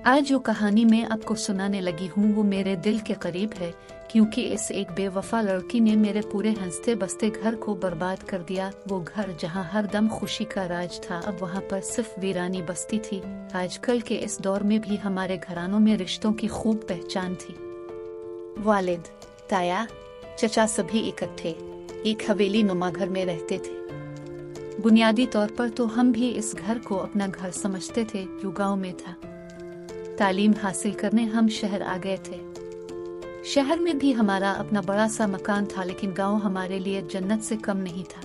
आज जो कहानी मैं आपको सुनाने लगी हूँ वो मेरे दिल के करीब है, क्योंकि इस एक बेवफा लड़की ने मेरे पूरे हंसते बसते घर को बर्बाद कर दिया। वो घर जहाँ हर दम खुशी का राज था, अब वहाँ पर सिर्फ वीरानी बस्ती थी। आजकल के इस दौर में भी हमारे घरानों में रिश्तों की खूब पहचान थी। वालिद, ताया, चचा सभी इकट्ठे एक हवेली नुमा घर में रहते थे। बुनियादी तौर पर तो हम भी इस घर को अपना घर समझते थे जो गाँव में था। तालीम हासिल करने हम शहर आ गए थे। शहर में भी हमारा अपना बड़ा सा मकान था, लेकिन गांव हमारे लिए जन्नत से कम नहीं था।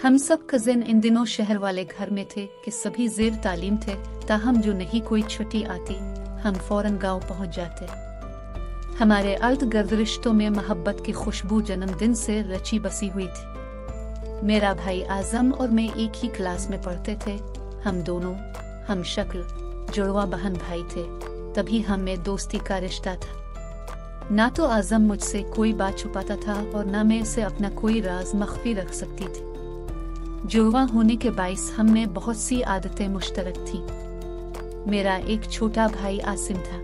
हम सब कजिन इन दिनों शहर वाले घर में थे कि सभी जेर तालीम थे, ताहम जो नहीं कोई छुट्टी आती हम फौरन गांव पहुंच जाते। हमारे अर्द गिर्द रिश्तों में मोहब्बत की खुशबू जन्मदिन से रची बसी हुई थी। मेरा भाई आजम और मैं एक ही क्लास में पढ़ते थे। हम दोनों हम शक्ल जुड़वा बहन भाई थे, तभी हम में दोस्ती का रिश्ता था। ना तो आजम मुझसे कोई बात छुपाता था और ना मैं इसे अपना कोई राज मख्फी रख सकती थी। जुड़वा होने के बाइस हम में बहुत सी आदतें मुश्तरक थी। मेरा एक छोटा भाई आसिम था,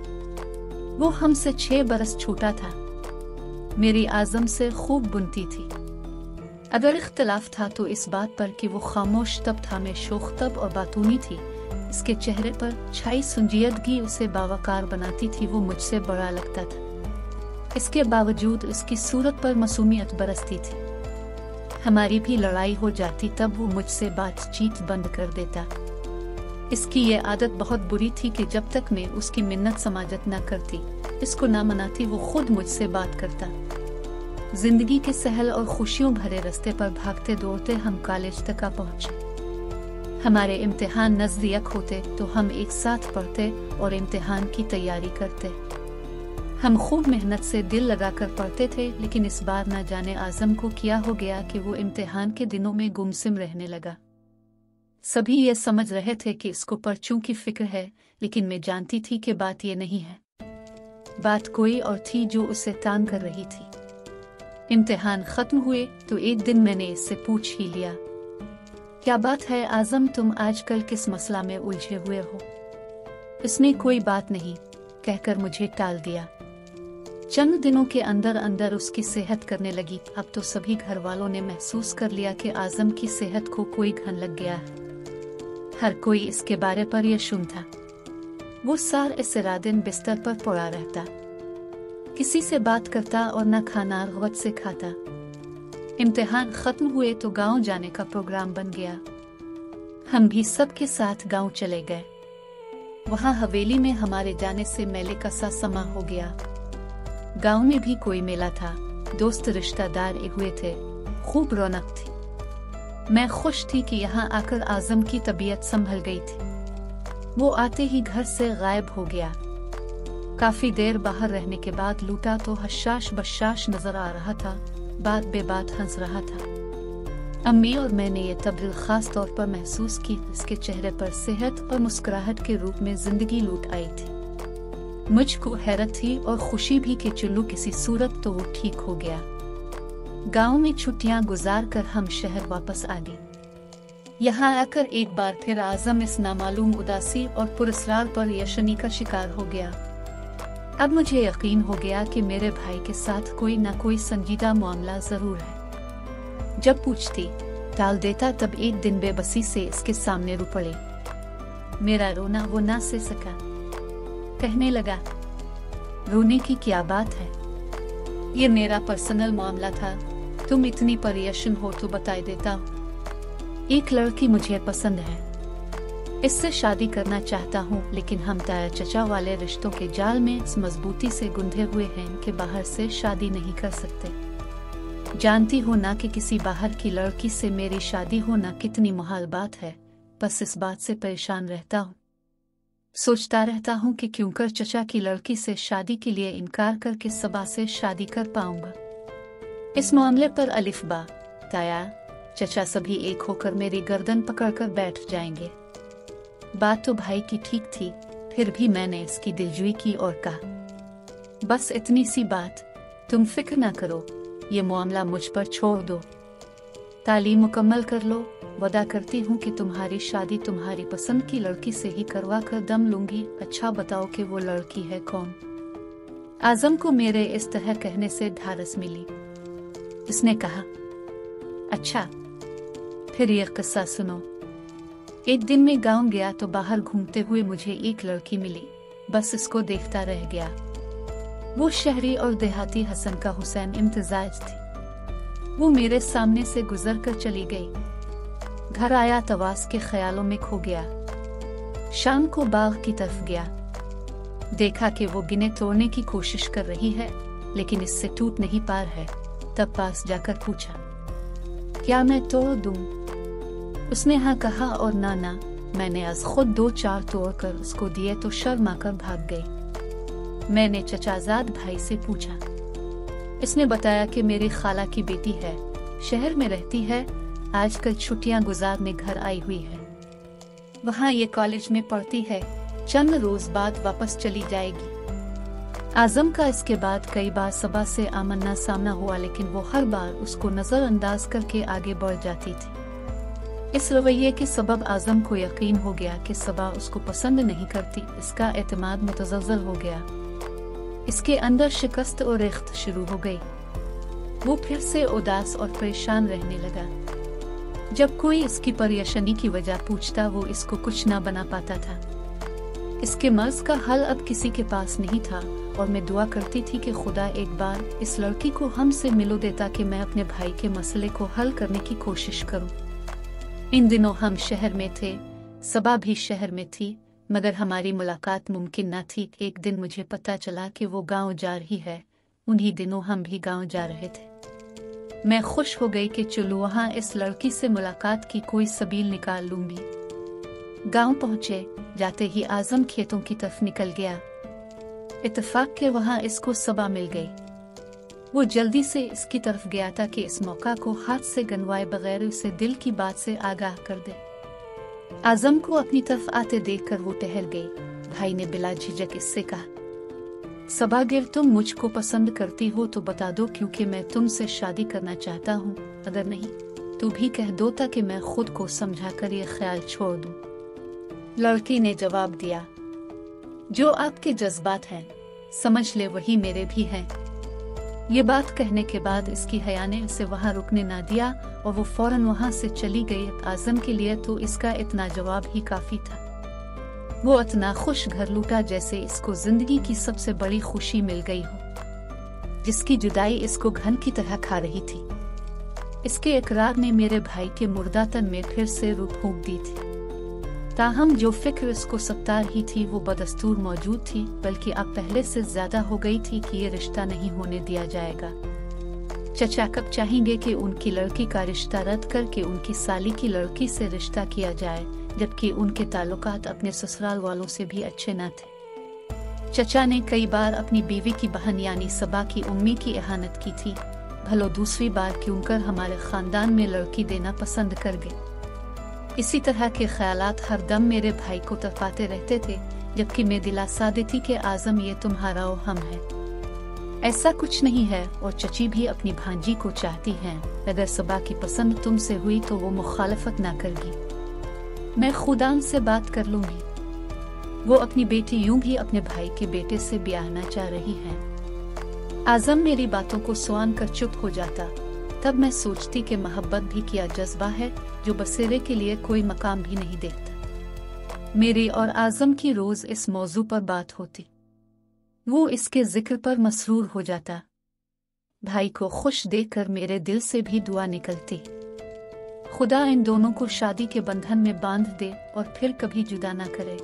वो हमसे 6 बरस छोटा था। मेरी आजम से खूब बुनती थी। अगर इख्तलाफ था तो इस बात पर कि वो खामोश तब था, मैं शोख तब और बातूनी थी। इसके चेहरे पर छाई सुंजियदगी उसे बावकार बनाती थी। वो मुझसे बड़ा लगता था, इसके बावजूद इसकी सूरत पर मासूमियत बरसती थी। हमारी भी लड़ाई हो जाती तब वो मुझसे बातचीत बंद कर देता। इसकी ये आदत बहुत बुरी थी कि जब तक मैं उसकी मिन्नत समाजत न करती, इसको ना मनाती, वो खुद मुझसे बात करता। जिंदगी के सहल और खुशियों भरे रास्ते पर भागते दौड़ते हम कॉलेज तक पहुंचे। हमारे इम्तिहान नजदीक होते तो हम एक साथ पढ़ते और इम्तिहान की तैयारी करते। हम खूब मेहनत से दिल लगाकर पढ़ते थे, लेकिन इस बार ना जाने आजम को क्या हो गया कि वो इम्तिहान के दिनों में गुमसुम रहने लगा। सभी ये समझ रहे थे कि इसको पर्चों की फिक्र है, लेकिन मैं जानती थी कि बात ये नहीं है। बात कोई और थी जो उसे तान कर रही थी। इम्तिहान खत्म हुए तो एक दिन मैंने इससे पूछ ही लिया, क्या बात है आजम, तुम आजकल किस मसला में उलझे हुए हो? इसने कोई बात नहीं कहकर मुझे टाल दिया। चंद दिनों के अंदर अंदर उसकी सेहत करने लगी। अब तो सभी घर वालों ने महसूस कर लिया कि आजम की सेहत को कोई घन लग गया है। हर कोई इसके बारे पर यह सुनता। वो सारा दिन बिस्तर पर पड़ा रहता, किसी से बात करता और न खाना गवत से खाता। इम्तिहान खत्म हुए तो गांव जाने का प्रोग्राम बन गया। हम भी सबके साथ गांव चले गए। वहां हवेली में हमारे जाने से मेले का सा समा हो गया। गांव में भी कोई मेला था, दोस्त रिश्तेदार हुए थे, खूब रौनक थी। मैं खुश थी कि यहाँ आकर आजम की तबीयत संभल गई थी। वो आते ही घर से गायब हो गया। काफी देर बाहर रहने के बाद लूटा तो हशाश बशाश नजर आ रहा था, बात बेबात हंस रहा था। अम्मी और मैंने ये तब्दील खास तौर पर महसूस की। इसके चेहरे पर सेहत और मुस्कुराहट के रूप में जिंदगी लूट आई थी। मुझको हैरत थी और खुशी भी कि चुल्लू किसी सूरत तो वो ठीक हो गया। गांव में छुट्टियां गुजार कर हम शहर वापस आ गए। यहाँ आकर एक बार फिर आजम इस नामालूम उदासी और पुरस्कार पर यशनी का शिकार हो गया। अब मुझे यकीन हो गया कि मेरे भाई के साथ कोई ना कोई संजीदा मामला जरूर है। जब पूछती टाल देता, तब एक दिन बेबसी से इसके सामने रो पड़े। मेरा रोना वो ना से सका। कहने लगा, रोने की क्या बात है, ये मेरा पर्सनल मामला था, तुम इतनी परेशान हो तो बता देता। एक लड़की मुझे पसंद है, इससे शादी करना चाहता हूँ, लेकिन हम ताया चचा वाले रिश्तों के जाल में इस मजबूती से गुंधे हुए हैं कि बाहर से शादी नहीं कर सकते। जानती हो ना कि किसी बाहर की लड़की से मेरी शादी होना कितनी मुहाल बात है। बस इस बात से परेशान रहता हूँ, सोचता रहता हूँ कि क्यों कर चचा की लड़की से शादी के लिए इनकार करके सबा से शादी कर पाऊंगा। इस मामले पर अलिफ बा, ताया, चचा सभी एक होकर मेरी गर्दन पकड़कर बैठ जाएंगे। बात तो भाई की ठीक थी, फिर भी मैंने इसकी दिलजुई की और कहा, बस इतनी सी बात, तुम फिक्र ना करो, ये मामला मुझ पर छोड़ दो। तालीम मुकम्मल कर लो। वादा करती हूँ कि तुम्हारी शादी तुम्हारी पसंद की लड़की से ही करवा कर दम लूंगी। अच्छा बताओ कि वो लड़की है कौन? आजम को मेरे इस तरह कहने से ढारस मिली। उसने कहा, अच्छा फिर ये किस्सा सुनो। एक दिन मैं गांव गया तो बाहर घूमते हुए मुझे एक लड़की मिली। बस इसको देखता रह गया। वो शहरी और देहाती हसन का हुसैन इम्तिजाज थी। वो मेरे सामने से गुजर कर चली गई। घर आया तवास के ख्यालों में खो गया। शाम को बाग की तरफ गया, देखा कि वो गिने तोड़ने की कोशिश कर रही है लेकिन इससे टूट नहीं पार है। तब पास जाकर पूछा, क्या मैं तोड़ दूं? उसने हाँ कहा और ना, मैंने आज खुद 2-4 तोड़कर उसको दिए तो शर्मा कर भाग गई। मैंने चचाजाद भाई से पूछा। इसने बताया कि मेरी खाला की बेटी है, शहर में रहती है, आजकल छुट्टियां गुजारने घर आई हुई है। वहाँ ये कॉलेज में पढ़ती है, चंद रोज बाद वापस चली जाएगी। आजम का इसके बाद कई बार सबा से आमना सामना हुआ लेकिन वो हर बार उसको नजरअंदाज करके आगे बढ़ जाती थी। इस रवैये के सबब आजम को यकीन हो गया कि सबा उसको पसंद नहीं करती। इसका एतमाद मुतज़लज़ल हो गया। इसके अंदर शिकस्त और रिख्त शुरू हो गई। वो फिर से उदास और परेशान रहने लगा। जब कोई इसकी परेशानी की वजह पूछता वो इसको कुछ ना बना पाता था। इसके मर्ज का हल अब किसी के पास नहीं था और मैं दुआ करती थी कि खुदा एक बार इस लड़की को हमसे मिलो देता कि मैं अपने भाई के मसले को हल करने की कोशिश करूं। इन दिनों हम शहर में थे, सबा भी शहर में थी, मगर हमारी मुलाकात मुमकिन न थी। एक दिन मुझे पता चला कि वो गांव जा रही है। उन्हीं दिनों हम भी गांव जा रहे थे। मैं खुश हो गई कि चलो वहां इस लड़की से मुलाकात की कोई सबील निकाल लूंगी। गांव पहुंचे, जाते ही आजम खेतों की तरफ निकल गया। इत्तेफाक के वहां इसको सबा मिल गई। वो जल्दी से इसकी तरफ गया था कि इस मौका को हाथ से गनवाए बगैर उसे दिल की बात से आगाह कर दे। आजम को अपनी तरफ आते देखकर वो ठहर गई। भाई ने बिला झिझक इससे कहा, सबागिर तुम मुझको पसंद करती हो तो बता दो, क्योंकि मैं तुमसे शादी करना चाहता हूँ। अगर नहीं तो भी कह दो ताकि मैं खुद को समझाकर ये ख्याल छोड़ दूं। लड़की ने जवाब दिया, जो आपके जज्बात हैं समझ ले वही मेरे भी हैं। ये बात कहने के बाद इसकी हया ने उसे वहां रुकने ना दिया और वो फौरन वहां से चली गई। आजम के लिए तो इसका इतना जवाब ही काफी था। वो इतना खुश घर लूटा जैसे इसको जिंदगी की सबसे बड़ी खुशी मिल गई हो, जिसकी जुदाई इसको घन की तरह खा रही थी। इसके इकरार ने मेरे भाई के मुर्दा तन में फिर से रूह फूंक दी थी। ताहम जो फिक्र इसको सत्तार ही थी वो बदस्तूर मौजूद थी, बल्कि अब पहले से ज्यादा हो गई थी कि ये रिश्ता नहीं होने दिया जाएगा। चचा कब चाहेंगे कि उनकी लड़की का रिश्ता रद्द करके उनकी साली की लड़की से रिश्ता किया जाए, जबकि उनके ताल्लुकात अपने ससुराल वालों से भी अच्छे न थे। चचा ने कई बार अपनी बीवी की बहन यानी सबा की उम्मी की इहानत की थी। भलो दूसरी बार क्यों कर हमारे खानदान में लड़की देना पसंद कर गए। इसी तरह के ख्यालात हर दम मेरे भाई को तपाते रहते थे, जबकि मैं दिलासा देती कि आजम ये तुम्हारा और हम है, ऐसा कुछ नहीं है। और चची भी अपनी भांजी को चाहती हैं। अगर सबा की पसंद तुमसे हुई तो वो मुखालफत ना करगी। मैं खुदान से बात कर लूंगी। वो अपनी बेटी यूं भी अपने भाई के बेटे से ब्याहना चाह रही है। आजम मेरी बातों को सुन कर चुप हो जाता। तब मैं सोचती कि मोहब्बत भी क्या जज्बा है जो बसेरे के लिए कोई मकाम भी नहीं देखता। मेरी और आजम की रोज इस मौजू पर बात होती। वो इसके जिक्र पर मसरूर हो जाता। भाई को खुश देखकर मेरे दिल से भी दुआ निकलती, खुदा इन दोनों को शादी के बंधन में बांध दे और फिर कभी जुदा ना करे।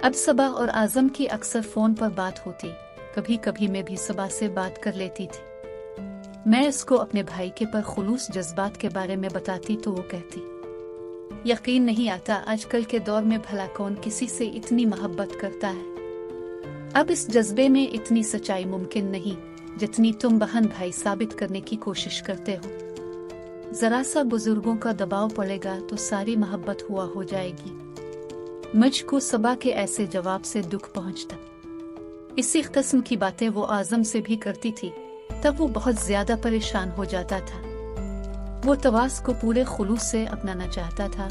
अब सबा और आजम की अक्सर फोन पर बात होती। कभी कभी मैं भी सबा से बात कर लेती थी। मैं इसको अपने भाई के पर खुलूस जज्बात के बारे में बताती तो वो कहती, यकीन नहीं आता आजकल के दौर में भला कौन किसी से इतनी मोहब्बत करता है। अब इस जज्बे में इतनी सच्चाई मुमकिन नहीं जितनी तुम बहन भाई साबित करने की कोशिश करते हो। जरा सा बुजुर्गों का दबाव पड़ेगा तो सारी मोहब्बत हुआ हो जाएगी। मुझको सबा के ऐसे जवाब से दुख पहुंचता। इसी किस्म की बातें वो आजम से भी करती थी। तब वो बहुत ज्यादा परेशान हो जाता था। वो तवास को पूरे खुलूस से अपनाना चाहता था।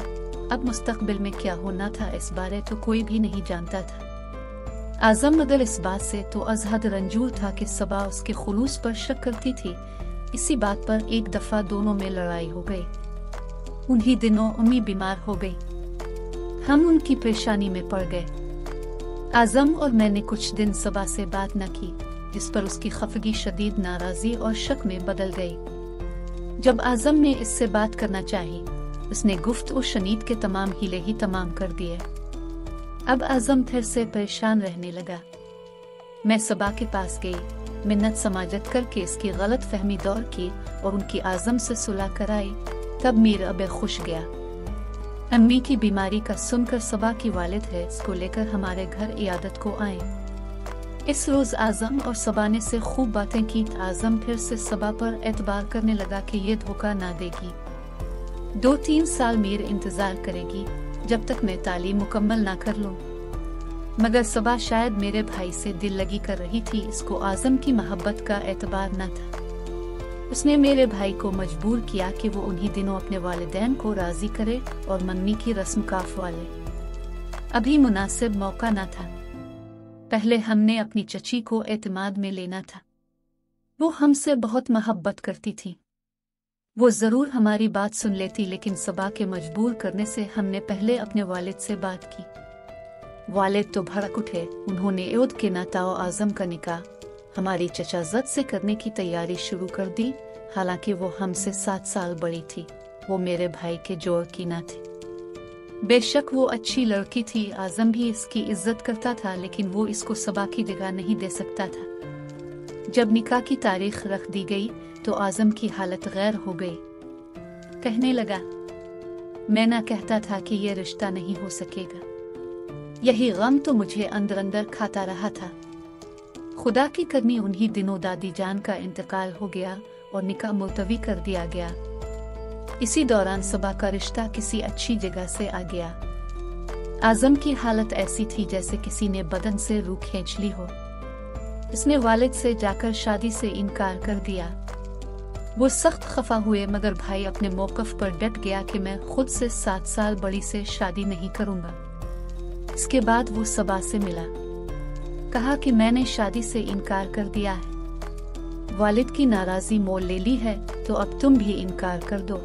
अब मुस्तकबिल में क्या होना था इस बारे तो कोई भी नहीं जानता था। आज़म अगर इस बात से तो अज़हद रंजूर था कि सबा उसके खुलूस पर शक करती थी। इसी बात पर एक दफा दोनों में लड़ाई हो गई। उन्हीं दिनों उम्मी बीमार हो गई। हम उनकी परेशानी में पड़ गए। आज़म और मैंने कुछ दिन सबा से बात न की, जिस पर उसकी खफगी शदीद नाराजी और शक में बदल गई। जब आज़म ने इससे बात करना चाही, उसने गुफ्तगू शनीद के तमाम हीले ही तमाम कर दिए। अब आज़म फिर से परेशान रहने लगा। मैं सबा के पास गई, मिन्नत समाजत करके इसकी गलत फहमी दौर की और उनकी आज़म से सुलह कराई। तब मीर अबे खुश गया। अम्मी की बीमारी का सुनकर सबा की वालिद है इसको लेकर हमारे घर इयादत को आए। इस रोज आज़म और सबा ने से खूब बातें की। आज़म फिर से सबा पर एतबार करने लगा कि ये धोखा ना देगी। 2-3 साल मीर इंतजार करेगी जब तक मैं तालीम मुकम्मल ना कर लूं। मगर सबा शायद मेरे भाई से दिल लगी कर रही थी। इसको आज़म की मोहब्बत का एतबार न था। उसने मेरे भाई को मजबूर किया कि वो उन्हीं दिनों अपने वालिदैन को राजी करे और मंगनी की रस्म काफवा ले। अभी मुनासिब मौका न था। पहले हमने अपनी चची को एतमाद में लेना था। वो हमसे बहुत मोहब्बत करती थी। वो जरूर हमारी बात सुन लेती, लेकिन सबा के मजबूर करने से हमने पहले अपने वालिद से बात की। वालिद तो भड़क उठे। उन्होंने एउद के नाता और आज़म का निकाह हमारी चचा जद से करने की तैयारी शुरू कर दी। हालांकि वो हमसे 7 साल बड़ी थी। वो मेरे भाई के जोड़ की ना थी। बेशक वो अच्छी लड़की थी। आज़म भी इसकी इज्जत करता था, लेकिन वो इसको सबा की जगह नहीं दे सकता था। जब निकाह की तारीख रख दी गई तो आज़म की हालत गैर हो गई। कहने लगा, मैं ना कहता था कि ये रिश्ता नहीं हो सकेगा। यही गम तो मुझे अंदर अंदर खाता रहा था। खुदा की करनी उन्हीं दिनों दादी जान का इंतकाल हो गया और निकाह मुलतवी कर दिया गया। इसी दौरान सबा का रिश्ता किसी अच्छी जगह से आ गया। आज़म की हालत ऐसी थी जैसे किसी ने बदन से रूह खींच ली हो। इसने वालिद से जाकर शादी से इनकार कर दिया। वो सख्त खफा हुए, मगर भाई अपने मौक़िफ़ पर डट गया कि मैं खुद से 7 साल बड़ी से शादी नहीं करूंगा। इसके बाद वो सबा से मिला, कहा कि मैंने शादी से इनकार कर दिया है। वालिद की नाराज़ी मोल ले ली है तो अब तुम भी इनकार कर दो।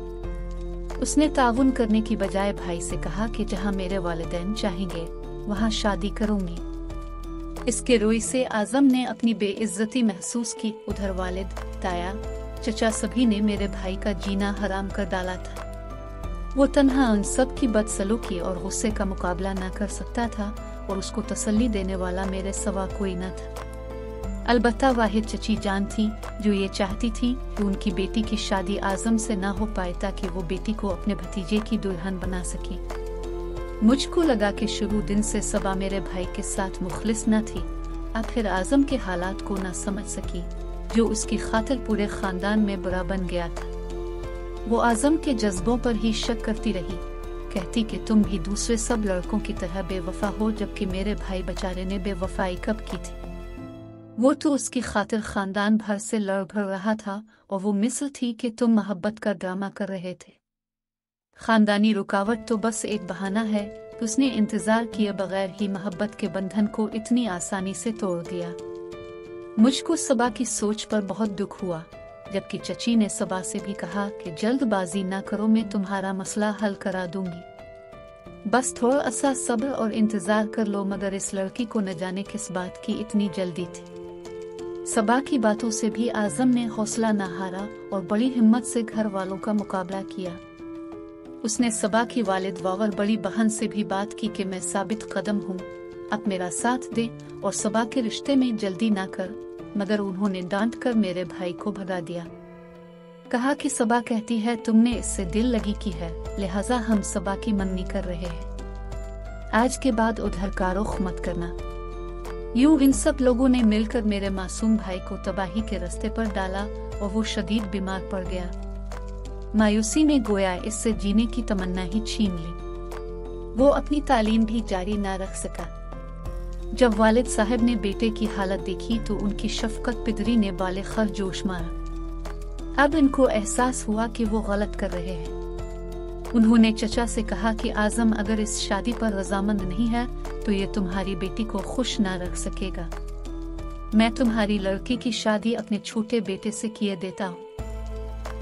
उसने ताउन करने की बजाय भाई से कहा कि जहां मेरे वालिदैन चाहेंगे वहां शादी करूंगी। इसके रोई से आज़म ने अपनी बेइज्जती महसूस की। उधर वालिद, ताया, चचा सभी ने मेरे भाई का जीना हराम कर डाला था। वो तन्हा उन सब की बदसलूकी और गुस्से का मुकाबला ना कर सकता था और उसको तसल्ली देने वाला मेरे सिवा कोई न था। अलबत्ता वाहिद चची जान थी जो ये चाहती थी कि उनकी बेटी की शादी आज़म से ना हो पाए ताकि वो बेटी को अपने भतीजे की दुल्हन बना सके। मुझको लगा कि शुरू दिन से सबा मेरे भाई के साथ मुखलिस न थी। अब फिर आज़म के हालात को न समझ सकी जो उसकी खातिर पूरे खानदान में बुरा बन गया था। वो आज़म के जज्बों पर ही शक करती रही, कहती कि तुम भी दूसरे सब लड़कों की तरह बेवफा हो, जबकि मेरे भाई बेचारे ने बेवफाई कब की थी। वो तो उसकी खातिर खानदान भर से लड़ भर रहा था और वो मिसल थी कि तुम मोहब्बत का ड्रामा कर रहे थे। खानदानी रुकावट तो बस एक बहाना है। उसने इंतजार किए बगैर ही मोहब्बत के बंधन को इतनी आसानी से तोड़ दिया। मुझको सबा की सोच पर बहुत दुख हुआ, जबकि चची ने सबा से भी कहा कि जल्दबाजी ना करो, मैं तुम्हारा मसला हल करा दूंगी। बस थोड़ा सा सब्र और इंतजार कर लो। मगर इस लड़की को न जाने किस बात की इतनी जल्दी थी। सबा की बातों से भी आज़म ने हौसला न हारा और बड़ी हिम्मत से घर वालों का मुकाबला किया। उसने सबा की वालिद वावर बड़ी बहन से भी बात की कि मैं साबित कदम हूँ, अब मेरा साथ दे और सबा के रिश्ते में जल्दी ना कर। मगर उन्होंने डांट कर मेरे भाई को भगा दिया। कहा कि सबा कहती है तुमने इससे दिल लगी की है, लिहाजा हम सबा की मंगनी कर रहे हैं। आज के बाद उधर का रुख मत करना। यूं इन सब लोगों ने मिलकर मेरे मासूम भाई को तबाही के रास्ते पर डाला और वो शदीद बीमार पड़ गया। मायूसी में गोया इससे जीने की तमन्ना ही छीन ली। वो अपनी तालीम भी जारी ना रख सका। जब वालिद साहब ने बेटे की हालत देखी तो उनकी शफकत पिदरी ने बाले खर जोश मारा। अब इनको एहसास हुआ कि वो गलत कर रहे हैं। उन्होंने चचा से कहा कि आजम अगर इस शादी पर रजामंद नहीं है तो ये तुम्हारी बेटी को खुश ना रख सकेगा। मैं तुम्हारी लड़की की शादी अपने छोटे बेटे से किए देता हूँ।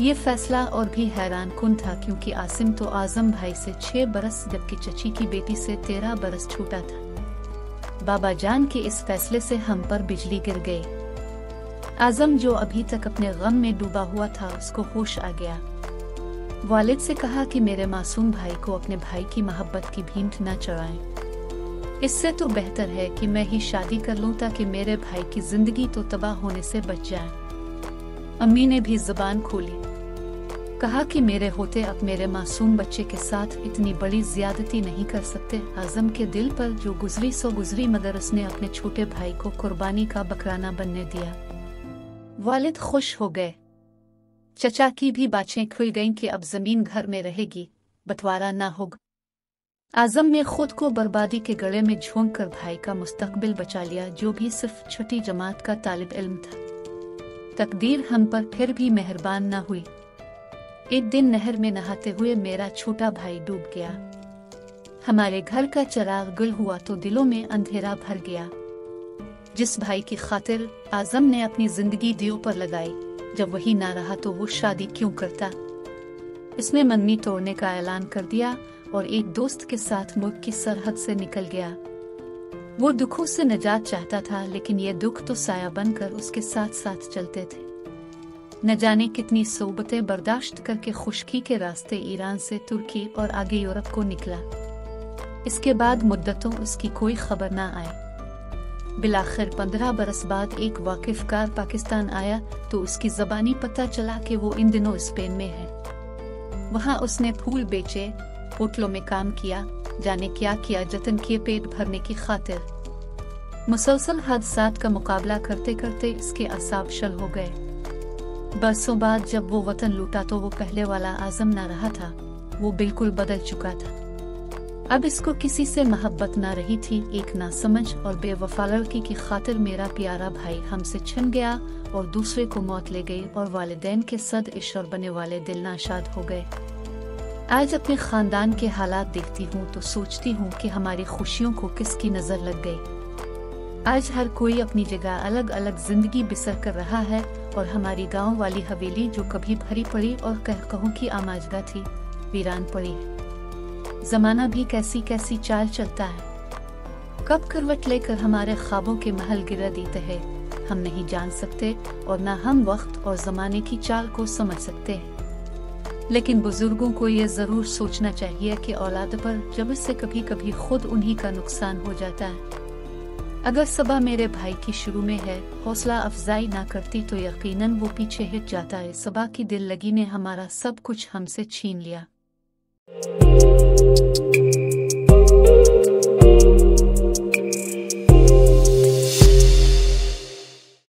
ये फैसला और भी हैरानकुन था क्योंकि आसिम तो आजम भाई से 6 बरस जबकि चची की बेटी से 13 बरस छोटा था। बाबा जान के इस फैसले से हम पर बिजली गिर गई। आजम जो अभी तक अपने गम में डूबा हुआ था उसको होश आ गया। वालिद से कहा कि मेरे मासूम भाई को अपने भाई की मोहब्बत की भींट न चढ़ाएं। इससे तो बेहतर है कि मैं ही शादी कर लूं ताकि मेरे भाई की जिंदगी तो तबाह होने से बच जाए। अम्मी ने भी जुबान खोली, कहा कि मेरे होते अब मेरे मासूम बच्चे के साथ इतनी बड़ी ज्यादती नहीं कर सकते। आजम के दिल पर जो गुजरी सो गुजरी, मगर उसने अपने छोटे भाई को कुर्बानी का बकराना बनने दिया। वालिद खुश हो गए। चचा की भी बातें खुल गईं कि अब जमीन घर में रहेगी, बंटवारा ना होगा। आजम ने खुद को बर्बादी के गले में झोंक कर भाई का मुस्तकबिल बचा लिया, जो भी सिर्फ छठी जमात का तालिब इल्म था। तकदीर हम पर फिर भी मेहरबान ना हुई। एक दिन नहर में नहाते हुए मेरा छोटा भाई डूब गया। हमारे घर का चिराग गुल हुआ तो दिलों में अंधेरा भर गया। जिस भाई की खातिर आजम ने अपनी जिंदगी दियों पर लगाई, जब वही ना रहा तो वो शादी क्यों करता। इसने मंगनी तोड़ने का ऐलान कर दिया और एक दोस्त के साथ मुल्क की सरहद से निकल गया। वो दुखों से निजात चाहता था, लेकिन ये दुख तो साया बनकर उसके साथ साथ चलते थे। न जाने कितनी सोबतें बर्दाश्त करके खुशकी के रास्ते ईरान से तुर्की और आगे यूरोप को निकला। इसके बाद मुद्दतों उसकी कोई खबर ना आई। बिलाखिर 15 बरस बाद एक वाकिफकार पाकिस्तान आया तो उसकी ज़बानी पता चला कि वो इन दिनों स्पेन में है। वहाँ उसने फूल बेचे, होटलों में काम किया, जाने क्या किया, जतन किए पेट भरने की खातिर। मुसलसल हादसात का मुकाबला करते करते इसके असाब शल हो गए। बरसों बाद जब वो वतन लूटा तो वो पहले वाला आजम ना रहा था, वो बिल्कुल बदल चुका था। अब इसको किसी से मोहब्बत ना रही थी। एक नासमझ और बेवफा लड़की की खातिर मेरा प्यारा भाई हमसे छिन गया और दूसरे को मौत ले गई और वालिदैन के सद इश्वर बने वाले दिल नाशाद हो गए। आज अपने खानदान के हालात देखती हूँ तो सोचती हूँ कि हमारी खुशियों को किसकी नजर लग गई। आज हर कोई अपनी जगह अलग अलग जिंदगी बसर कर रहा है और हमारी गांव वाली हवेली जो कभी भरी पड़ी और कहकहों की आमाजगा थी, वीरान पड़ी है। जमाना भी कैसी कैसी चाल चलता है। कब करवट लेकर हमारे ख्वाबों के महल गिरा देते हैं हम नहीं जान सकते और न हम वक्त और जमाने की चाल को समझ सकते हैं। लेकिन बुजुर्गों को ये जरूर सोचना चाहिए कि औलाद पर जब से कभी कभी खुद उन्हीं का नुकसान हो जाता है। अगर सबा मेरे भाई की शुरू में है हौसला अफजाई ना करती तो यकीनन वो पीछे हट जाता है। सबा की दिल लगी ने हमारा सब कुछ हमसे छीन लिया।